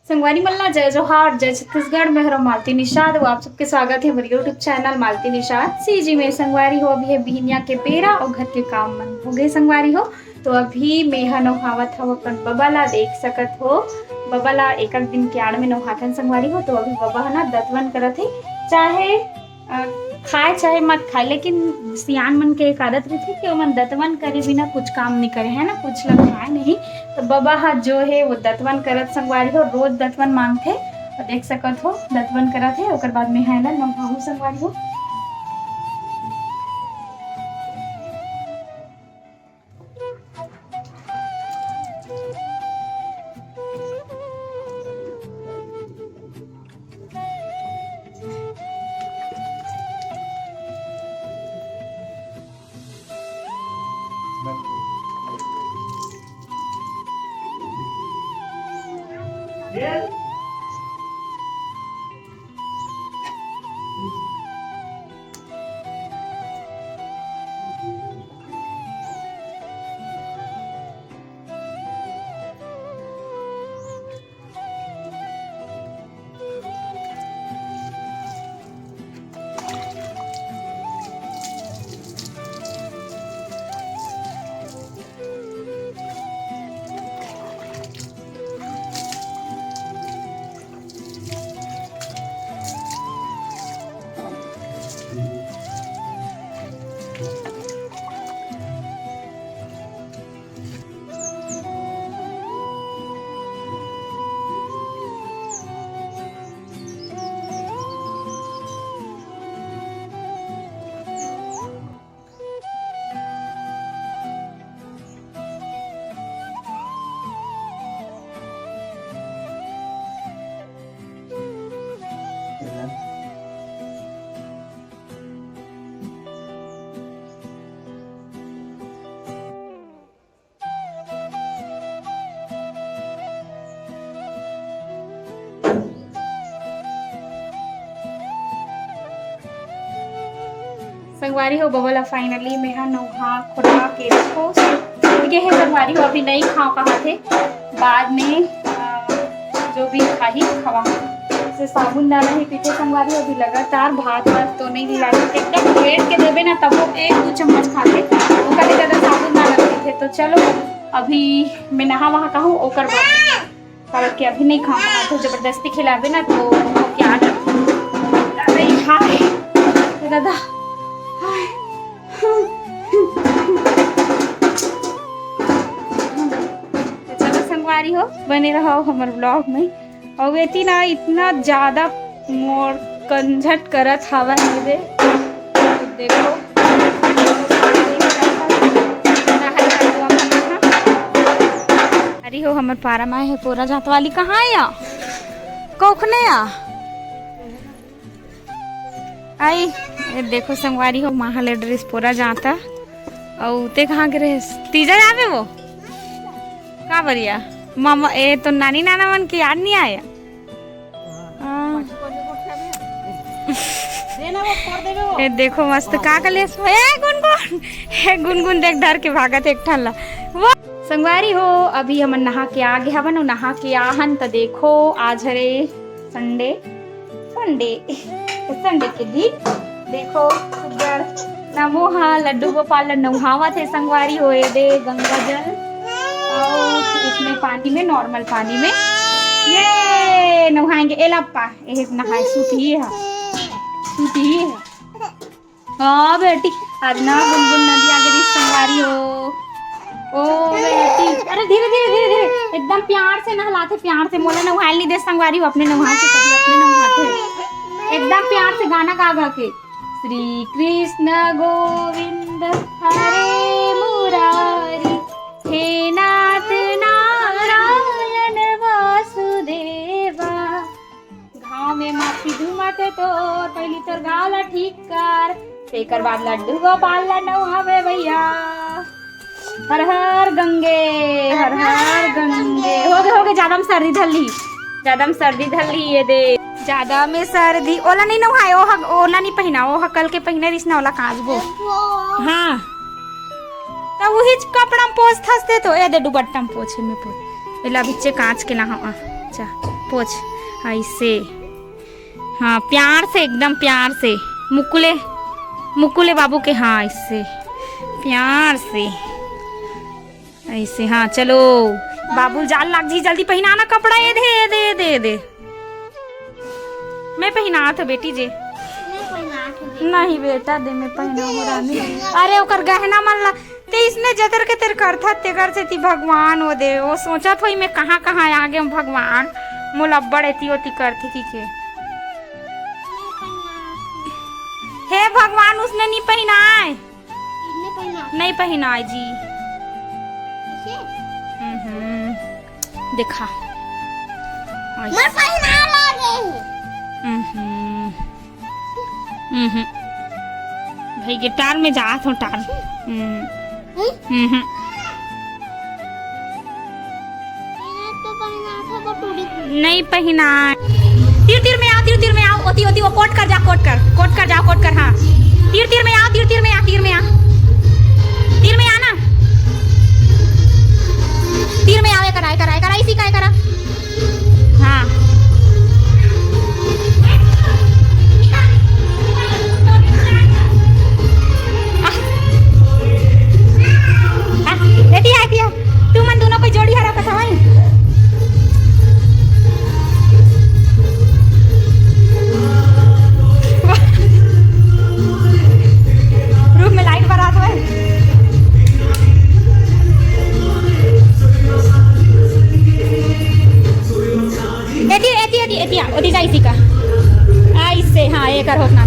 संगवारी मल्ला जय जोहार जय छत्तीसगढ़ में हरो मालती निषाद वो आप सबके स्वागत है मेरे यूट्यूब चैनल मालती निषाद सी जी में। संगवारी हो अभी है बिहनिया के पेरा और घर के काम मन हो गए संगवारी हो। तो अभी मेहा नौहावत हो अपन बबा ला देख सकत हो। बबा ला एक दिन के आड़ में नौहाथन संगवारी हो। तो अभी बबा ना दतवन करत है, चाहे खाए चाहे मत खाए, लेकिन सियान मन के एक आदत रहती है कि वो मन दतवन करे बिना कुछ काम नहीं करे, है ना, कुछ लग खाए नहीं। तो बबा हाथ जो है वो दतवन करत संगवारी हो, रोज दतवन मांगथे और देख सकत हो दतवन करत है। ओकर बाद में है ना नौहाहू संगवारी हो। संगवारी हो बबला फाइनली मेहा नौहा खुरा के रखो ये है संगवारी हो। अभी नहीं खाओ कहा थे, बाद में जो भी खाही खवा से साबुन डाला ही पीछे संगवारी हो। अभी लगातार भात वात तो नहीं दिला एकदम पेट के देवे ना तब वो 1-2 चम्मच खाते वो कभी ज़्यादा साबुन ना लगते थे। तो चलो अभी मैं नहा वहाँ का हूँ ओकर बाद के अभी नहीं खाऊंगा तो जबरदस्ती खिलावे ना तो क्या दादा चलो संगवारी हो बने रहो हमारे ब्लॉग में। और वेती ना इतना ज्यादा मोर कंझट करत हवा मेरे तो देखो अरे हो हमारे पारा माए है पूरा जात वाली कहाँ या कौखने या आई ये देखो संगवारी हो महाल ड्रेस पूरा जाता और ते कहाँ के रहे तीजा आवे वो का बढ़िया मामा ए तो नानी नाना मन की याद नहीं आया। ये देखो मस्त का कलेस गुनगुन देख डर के भागत एक ठल्ला वो संगवारी हो। अभी हम नहा के आ गया हवन नहा के आहन तो देखो आज हरे संडे के दिन देखो नमो हाँ लड्डू गोपाल नौहावा थे संगवारी हो दे गंगा जल और इसमें पानी में नॉर्मल पानी में ये नहाएंगे एलप्पा एक नहाए सूती है हाँ बेटी आज ना गुनगुन नदी आगे संगवारी हो ओ बेटी अरे धीरे धीरे एकदम प्यार से नहलाते प्यार से मोला नहाल नहीं दे संगवारी हो अपने नहाते अपने नहाते एकदम प्यार से गाना गा के श्री कृष्ण गोविंद हरे मुरारी हे नाथ नारायण वासुदेवा गाँव में माफी धुमाते तोर पहली तोर गाला ठीक कर तेकर बाद लड्डू गोपाल नौहावे भैया हर हर गंगे हो गए ज्यादा में सर्दी धल ली ये दे ज्यादा में सर्दी ओला नहीं नहाए ओला नहीं पहना वो कल के पहने रिस ना ओला काजबो हाँ तो वही कपड़ा पोछ थसते तो ए दे दुबट्टा पोछे में पोछ एला बिच्चे कांच के ना चा पोछ ऐसे। हाँ प्यार से, एकदम प्यार से मुकुले मुकुले बाबू के, हाँ ऐसे प्यार से ऐसे। हाँ चलो बाबू जाल लाग जी, जल्दी पहनाना कपड़ा। ये दे दे दे दे मैं पहना था बेटी जे। नहीं बेटा दे मैं पहना हो रानी। अरे ओकर गहना मन ला ते इसने जतर के तेर करथा तेकर से ती भगवान वो दे। वो सोचत होई मैं कहाँ कहाँ आगे भगवान मोला बड़े ती होती करती थी के। हे भगवान उसने नहीं पहनाए, नहीं पहनाए जी। देखा मैं पहना लगे। भाई गिटार में जात हो टार। नहीं पहना। तीर तीर में आओ, तीर तीर में आओ। ओती ओती वो कोट कर जा, कोट कर, कोट कर जाओ, कोट कर। हाँ तीर तीर में आओ, तीर तीर में आ, तीर में आ, तीर में आना, तीर में आओ। कराए कराए कराए इसी का करा। हाँ एतिया तू मन दोनों को जोड़ी हरा कथा भाई। रूम में लाइट बरात है। एतिया ओती जाइसी का ऐसे। हाँ ये कर होना